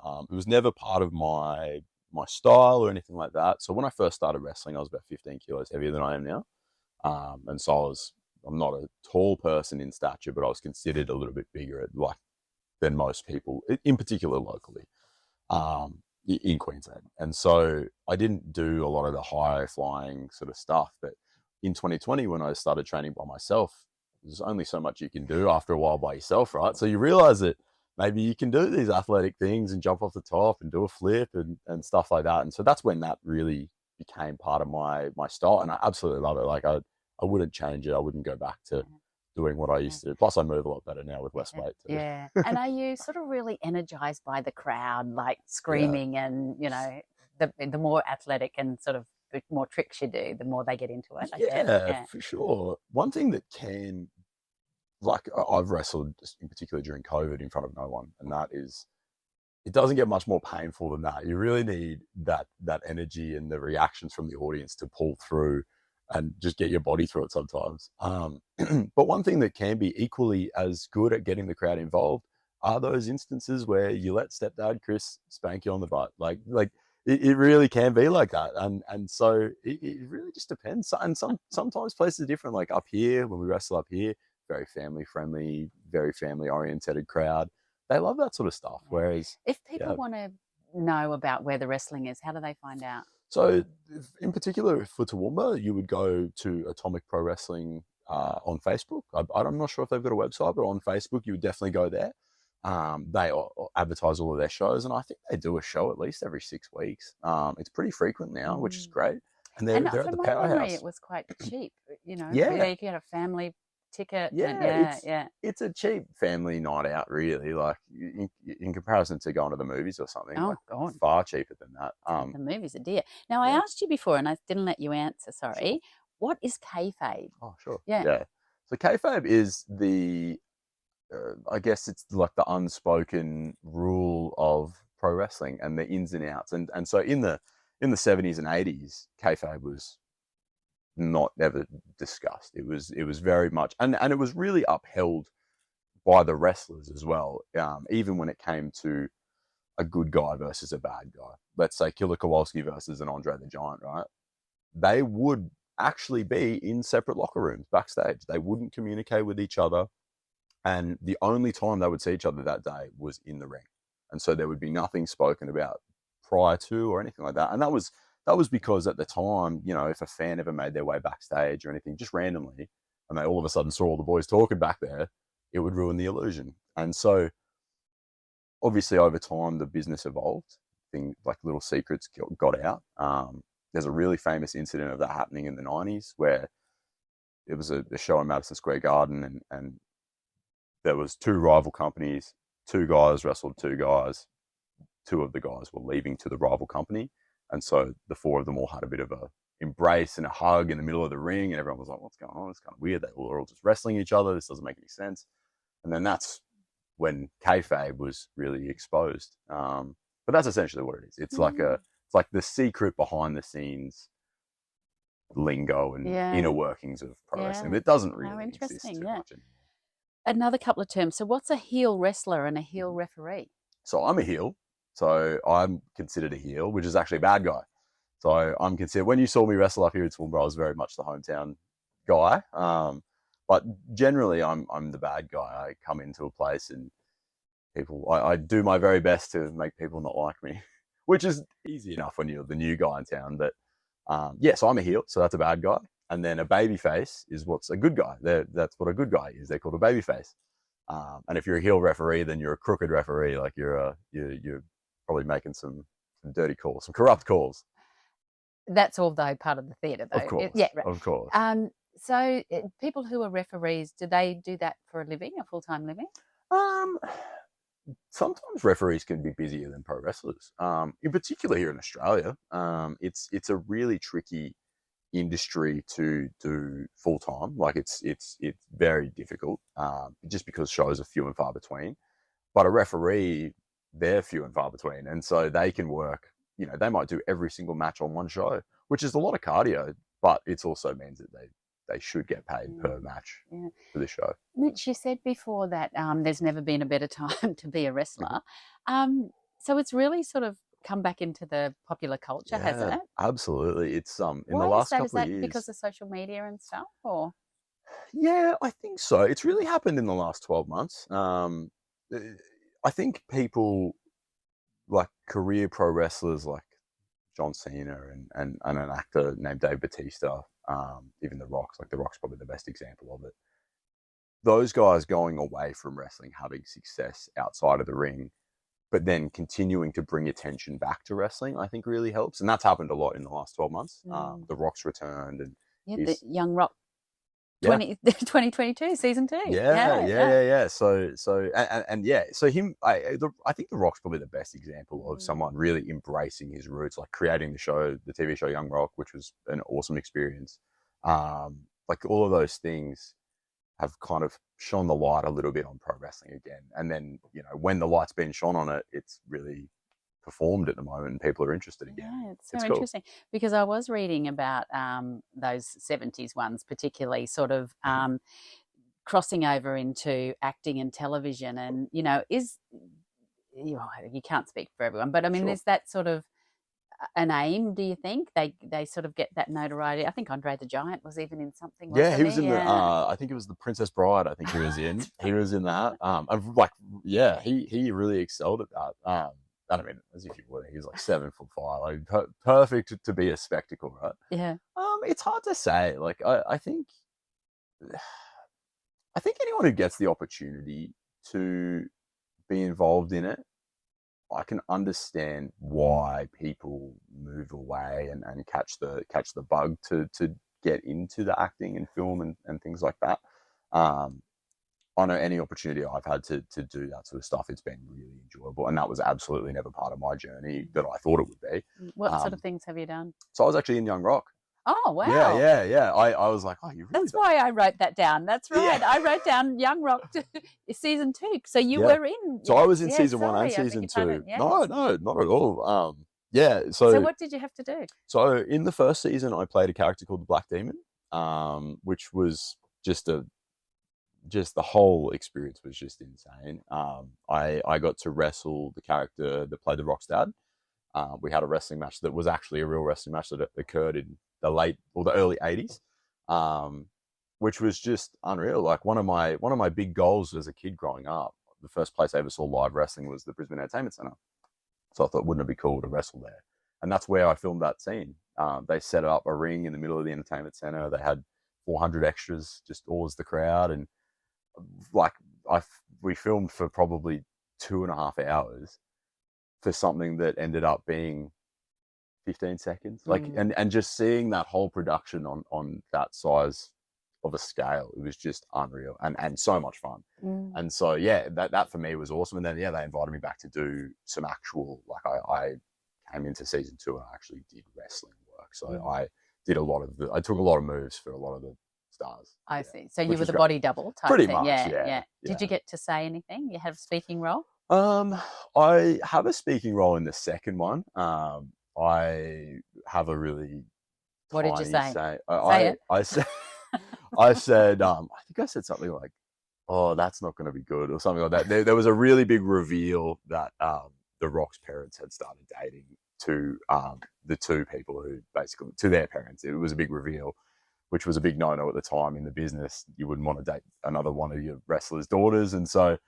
my style or anything like that. So when I first started wrestling, I was about 15 kilos heavier than I am now, and so I'm not a tall person in stature, but I was considered a little bit bigger than most people, in particular locally, in Queensland. And so I didn't do a lot of the high flying sort of stuff. But in 2020, when I started training by myself, there's only so much you can do after a while by yourself, right? So you realize that maybe you can do these athletic things and jump off the top and do a flip and stuff like that. And so that's when that really became part of my style. And I absolutely love it. Like I wouldn't change it. I wouldn't go back to doing what I used to do. Plus, I move a lot better now with less weight too. Yeah. And are you sort of really energized by the crowd, like screaming and, you know, the more athletic and sort of the more tricks you do, the more they get into it, I guess. Yeah, for sure. One thing that I've wrestled in particular during COVID in front of no one, and that is, it doesn't get much more painful than that. You really need that energy and the reactions from the audience to pull through and just get your body through it sometimes. But one thing that can be equally as good at getting the crowd involved are those instances where you let stepdad Chris spank you on the butt. Like it really can be like that. And so it really just depends. And sometimes places are different. Like up here, when we wrestle up here, very family friendly, very family oriented crowd. They love that sort of stuff. Whereas if people want to know about where the wrestling is, how do they find out? So, in particular, for Toowoomba, you would go to Atomic Pro Wrestling on Facebook. I'm not sure if they've got a website, but on Facebook, you would definitely go there. They advertise all of their shows, and I think they do a show at least every 6 weeks. It's pretty frequent now, which is great. And they're at the Powerhouse. Memory, it was quite cheap, you know. Yeah, you get a family ticket. It's a cheap family night out, really. Like in comparison to going to the movies or something. Oh, like, God. Far cheaper than that. The movies are dear. Now, I asked you before, and I didn't let you answer. Sorry. Sure. What is kayfabe? Oh, sure. Yeah. So kayfabe is I guess it's like the unspoken rule of pro wrestling and the ins and outs. And so in the 70s and 80s, kayfabe was not ever discussed. It was very much, and it was really upheld by the wrestlers as well. Even when it came to a good guy versus a bad guy, let's say Killer Kowalski versus an Andre the Giant, right? They would actually be in separate locker rooms backstage. They wouldn't communicate with each other. And the only time they would see each other that day was in the ring. And so there would be nothing spoken about prior to or anything like that. And that was because at the time, you know, if a fan ever made their way backstage or anything, just randomly, and they all of a sudden saw all the boys talking back there, it would ruin the illusion. And so obviously over time, the business evolved. Things like little secrets got out. There's a really famous incident of that happening in the 90s where it was a show in Madison Square Garden and there was two rival companies, two guys wrestled two guys. Two of the guys were leaving to the rival company. And so the four of them all had a bit of embrace and a hug in the middle of the ring, and everyone was like, what's going on? It's kind of weird. They were all just wrestling each other. This doesn't make any sense. And then that's when kayfabe was really exposed. But that's essentially what it is. It's like the secret behind the scenes lingo and inner workings of pro wrestling. But it doesn't really exist too much anymore. Another couple of terms. So what's a heel wrestler and a heel referee? So I'm a heel. So I'm considered a heel, which is actually a bad guy. So I'm considered, when you saw me wrestle up here in Toowoomba, I was very much the hometown guy. But generally I'm the bad guy. I come into a place and I do my very best to make people not like me, which is easy enough when you're the new guy in town. But so I'm a heel, so that's a bad guy. And then a baby face is what's a good guy. That's what a good guy is. They're called a baby face. And if you're a heel referee, then you're a crooked referee. Like you're probably making some dirty calls, some corrupt calls. That's all though part of the theatre, though. Of course, right. Of course. So people who are referees, do they do that for a living, a full-time living? Sometimes referees can be busier than pro wrestlers. In particular here in Australia, it's a really tricky industry to do full time. Like it's very difficult, just because shows are few and far between. But a referee, they're few and far between, and so they can work. They might do every single match on one show, which is a lot of cardio, but it also means that they should get paid per match for this show. Mitch, you said before that there's never been a better time to be a wrestler. So it's really sort of come back into the popular culture, hasn't it? Absolutely. It's in the Why last is that? couple Is that of years. because of social media and stuff, or? Yeah, I think so. It's really happened in the last 12 months. I think people like career pro wrestlers like John Cena and an actor named Dave Bautista, even The Rock's probably the best example of it. Those guys going away from wrestling, having success outside of the ring, but then continuing to bring attention back to wrestling, I think really helps. And that's happened a lot in the last 12 months. The Rock's returned. And the Young Rock 2022 season 2. Yeah. So him, I think The Rock's probably the best example of someone really embracing his roots, like creating the TV show Young Rock, which was an awesome experience. Like all of those things have kind of shone the light a little bit on pro wrestling again. And then, when the light's been shone on it, it's really performed at the moment and people are interested again. Yeah, it's so interesting because I was reading about those 70s ones, particularly sort of crossing over into acting and television. And, you can't speak for everyone, but I mean, There's that sort of an aim, do you think? They sort of get that notoriety. I think Andre the Giant was even in something. Yeah, he was in the, I think it was The Princess Bride. I think he was in. He was in that. He really excelled at that. I mean, as if you would, he's like 7'5", like perfect to be a spectacle, right? Yeah. It's hard to say. Like, I think anyone who gets the opportunity to be involved in it, I can understand why people move away and catch the bug to get into the acting and film and things like that. I know any opportunity I've had to do that sort of stuff, it's been really enjoyable. And that was absolutely never part of my journey that I thought it would be. What sort of things have you done? So I was actually in Young Rock. Oh, wow. Yeah. I was like, oh, you really That's why I wrote that down. That's right. Yeah. I wrote down Young Rock season 2. So you were in. So I was in season 1 and season 2. Yeah. No, not at all. So what did you have to do? So in the first season, I played a character called the Black Demon, which was just the whole experience was just insane. I got to wrestle the character that played the Rock's dad. We had a wrestling match that was actually a real wrestling match that occurred in the early 80s, which was just unreal. Like one of my big goals as a kid growing up, the first place I ever saw live wrestling was the Brisbane Entertainment Centre. So I thought, wouldn't it be cool to wrestle there? And that's where I filmed that scene. They set up a ring in the middle of the entertainment centre. They had 400 extras, just all as the crowd. And we filmed for probably 2.5 hours for something that ended up being 15 seconds. And just seeing that whole production on that size of a scale, it was just unreal and so much fun. And so that for me was awesome. And then they invited me back to do some actual, I came into season 2 and I actually did wrestling work. So I did a lot of I took a lot of moves for a lot of the stars. I see. So you which were was the great. body double type Pretty thing. much, Yeah. yeah. Did you get to say anything? You have a speaking role? I have a speaking role in the second one. I have a really What did you tiny say? I it. said I said I think I said something like, "Oh, that's not going to be good," or something like that. There was a really big reveal that the Rock's parents had started dating to the two people who basically to their parents. It was a big reveal, which was a big no-no at the time in the business. You wouldn't want to date another one of your wrestlers' daughters, and so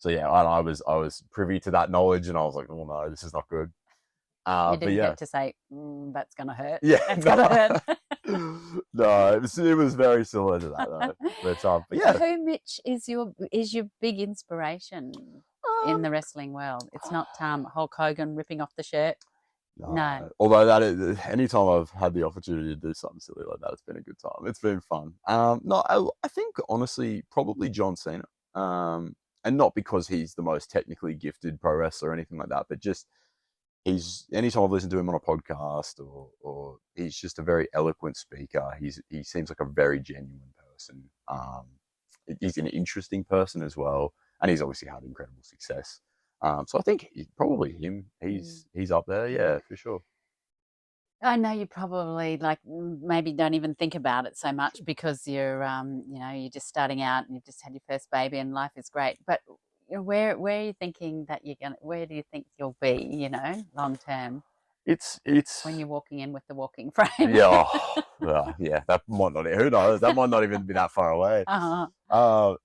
yeah, I was privy to that knowledge, and I was like, "Oh no, this is not good." You But didn't yeah, get to say, that's going to hurt. yeah, That's going to hurt. no, it was very similar to that though. But yeah, Who, Mitch, is your big inspiration in the wrestling world? It's not Hulk Hogan ripping off the shirt. No. Although that is, anytime I've had the opportunity to do something silly like that, it's been a good time. It's been fun. No, I think honestly, probably John Cena. And not because he's the most technically gifted pro wrestler or anything like that, but just anytime I've listened to him on a podcast or he's just a very eloquent speaker. He seems like a very genuine person. He's an interesting person as well, and he's obviously had incredible success. So I think probably him. He's up there, yeah, for sure. I know you probably maybe don't even think about it so much because you're you're just starting out and you've just had your first baby and life is great. But where are you thinking that where do you think you'll be, long term? It's when you're walking in with the walking frame. Yeah, yeah. That might not. Who knows? That might not even be that far away.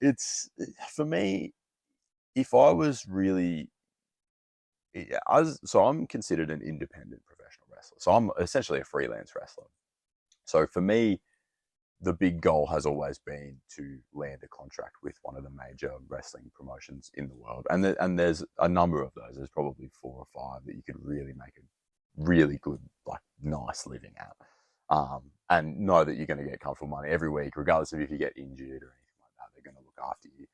It's for me. If I was really, so I'm considered an independent professional wrestler. So I'm essentially a freelance wrestler. So for me, the big goal has always been to land a contract with one of the major wrestling promotions in the world. And there's a number of those. There's probably 4 or 5 that you could really make a really good, nice living at. And know that you're going to get comfortable money every week, regardless of if you get injured or anything like that. They're going to look after you.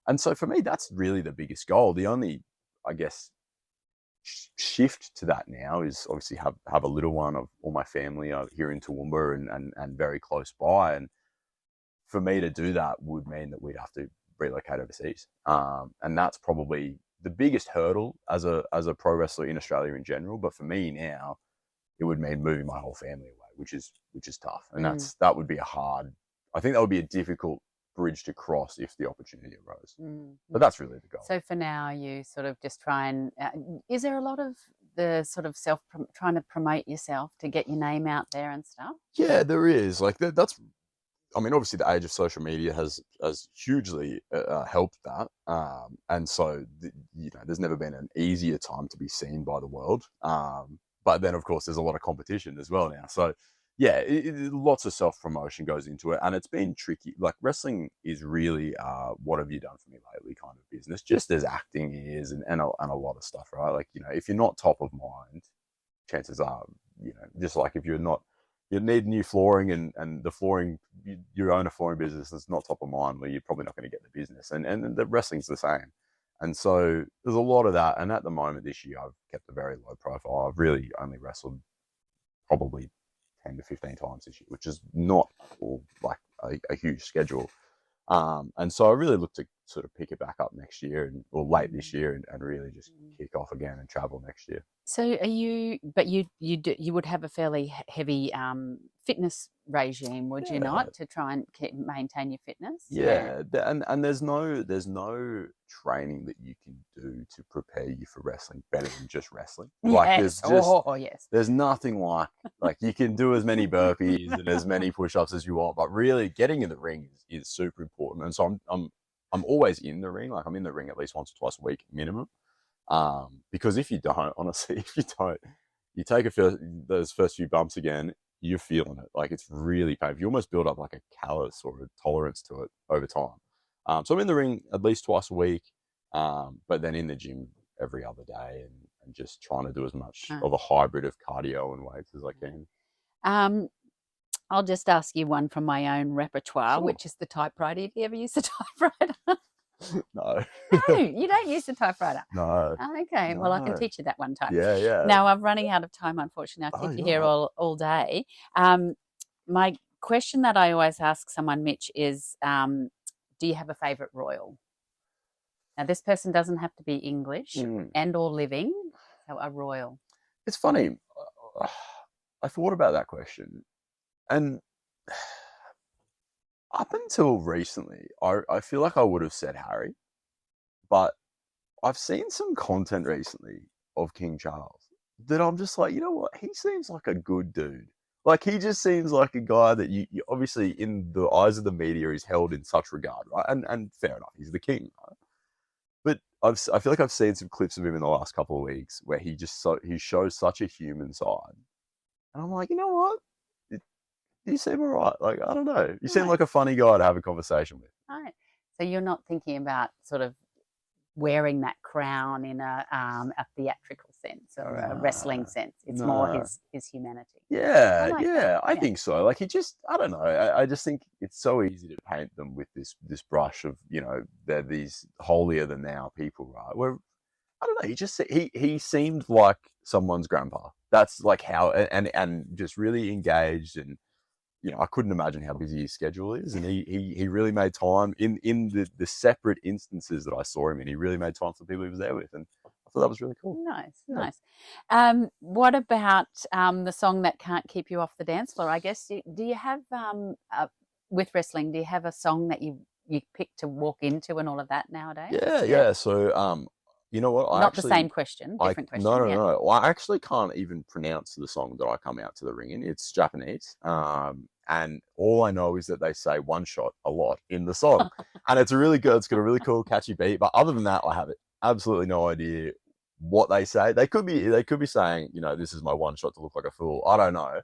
And so for me, that's really the biggest goal. The only, I guess, shift to that now is obviously have a little one. Of all my family are here in Toowoomba and very close by. And for me to do that would mean that we'd have to relocate overseas. And that's probably the biggest hurdle as a pro wrestler in Australia in general. But for me now, it would mean moving my whole family away, which is tough. And that would be I think that would be a difficult bridge to cross if the opportunity arose. But that's really the goal. So for now, you sort of just try and is there a lot of the sort of trying to promote yourself to get your name out there and stuff? Yeah, there is. That's, I mean, obviously the age of social media has hugely helped that. And so there's never been an easier time to be seen by the world. But then of course there's a lot of competition as well now. So yeah, lots of self-promotion goes into it, and it's been tricky. Wrestling is really what have you done for me lately kind of business, just as acting is and a lot of stuff, right? If you're not top of mind, chances are, just like if you're not, you need new flooring and the flooring, you own a flooring business that's not top of mind, well, you're probably not going to get the business. And the wrestling's the same. And so there's a lot of that. And at the moment this year, I've kept a very low profile. I've really only wrestled probably 10 to 15 times this year, which is not a huge schedule. And so I really look to sort of pick it back up next year or late this year and really just kick off again and travel next year. So you would have a fairly heavy fitness regime, would you not, to try and maintain your fitness? Yeah. And there's no training that you can do to prepare you for wrestling better than just wrestling. Yes. There's nothing like you can do as many burpees and as many push-ups as you want, but really getting in the ring is super important. And so I'm always in the ring. I'm in the ring at least once or twice a week minimum. Because if you don't, honestly, you take those first few bumps again, you're feeling it. It's really painful. You almost build up a callus or a tolerance to it over time. So I'm in the ring at least twice a week, but then in the gym every other day and just trying to do as much of a hybrid of cardio and weights as I can. I'll just ask you one from my own repertoire, which is the typewriter. Do you ever use the typewriter? No. No, you don't use the typewriter. No. Okay, well, I can teach you that one time. Yeah. Now I'm running out of time, unfortunately. I'll keep you here all day. My question that I always ask someone, Mitch, is do you have a favourite royal? Now, this person doesn't have to be English and or living, so a royal. It's funny. I thought about that question, and up until recently, I feel like I would have said Harry, but I've seen some content recently of King Charles that I'm just like, you know what? He seems like a good dude. Like, he just seems like a guy that you obviously, in the eyes of the media, is held in such regard, right? And fair enough, he's the king, right? But I feel like I've seen some clips of him in the last couple of weeks where he shows such a human side, and I'm like, you know what? You seem all right. Like, I don't know. You seem like a funny guy to have a conversation with. Right. So you're not thinking about sort of wearing that crown in a theatrical sense or a wrestling sense. It's more his humanity. Yeah, I think so. Like, I don't know. I just think it's so easy to paint them with this brush of, you know, they're these holier than thou people, right? Where, I don't know, he seemed like someone's grandpa. That's like how, and just really engaged, and, you know, I couldn't imagine how busy his schedule is, and he really made time in the separate instances that I saw him in. He really made time for the people he was there with, and I thought that was really cool. Nice. What about the song that can't keep you off the dance floor? I guess, do you have with wrestling? Do you have a song that you pick to walk into and all of that nowadays? Yeah. So you know what? Not the same question, different question. No. Well, I actually can't even pronounce the song that I come out to the ring in. It's Japanese. And all I know is that they say "one shot" a lot in the song. And it's got a really cool, catchy beat. But other than that, I have absolutely no idea what they say. They could be saying, you know, this is my one shot to look like a fool. I don't know.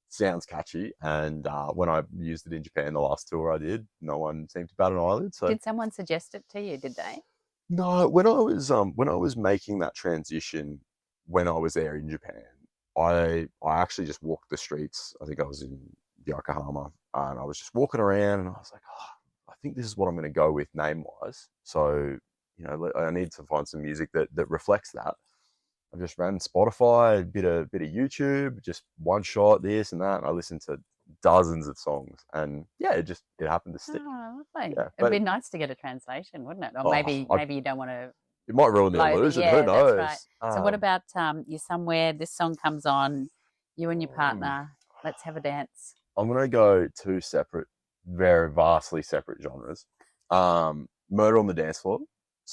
Sounds catchy. And when I used it in Japan, the last tour I did, no one seemed to bat an eyelid. So did someone suggest it to you? Did they? No, when I was making that transition, when I was there in Japan, I actually just walked the streets. I think I was in Yokohama, and I was just walking around, and I was like, I think this is what I'm going to go with name-wise. So, you know, I need to find some music that reflects that. I just ran Spotify, a bit of YouTube, just one shot, this and that. And I listened to dozens of songs, and yeah, it happened to stick. Oh, lovely. Yeah, it'd be nice to get a translation, wouldn't it? Or maybe you don't want to. It might ruin the illusion. Who knows? That's right. So what about you're somewhere, this song comes on, you and your partner, let's have a dance. I'm gonna go two separate, very vastly separate genres. Murder on the Dance Floor.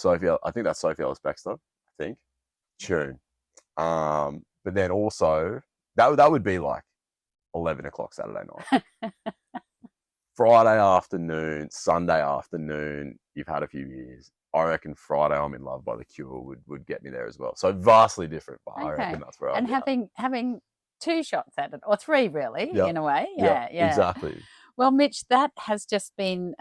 I think that's Sophie Ellis Bextor. I think tune. But then also that would be like 11 o'clock Saturday night. Friday afternoon, Sunday afternoon, you've had a few years. I reckon Friday I'm in Love by The Cure would get me there as well. So vastly different, but I reckon that's where And having two shots at it, or three really, in a way. Yeah, exactly. Well, Mitch, that has just been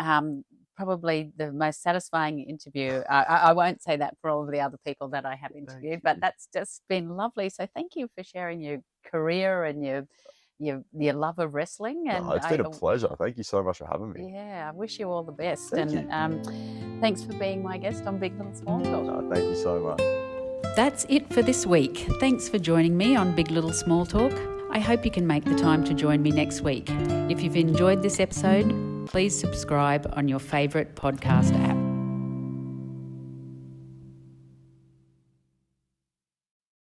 probably the most satisfying interview. I won't say that for all of the other people that I have interviewed, but that's just been lovely. So thank you for sharing your career and your love of wrestling. And it's been a pleasure. Thank you so much for having me. Yeah, I wish you all the best. Thank you. Thanks for being my guest on Big Little Small Talk. No, thank you so much. That's it for this week. Thanks for joining me on Big Little Small Talk. I hope you can make the time to join me next week. If you've enjoyed this episode, please subscribe on your favourite podcast app.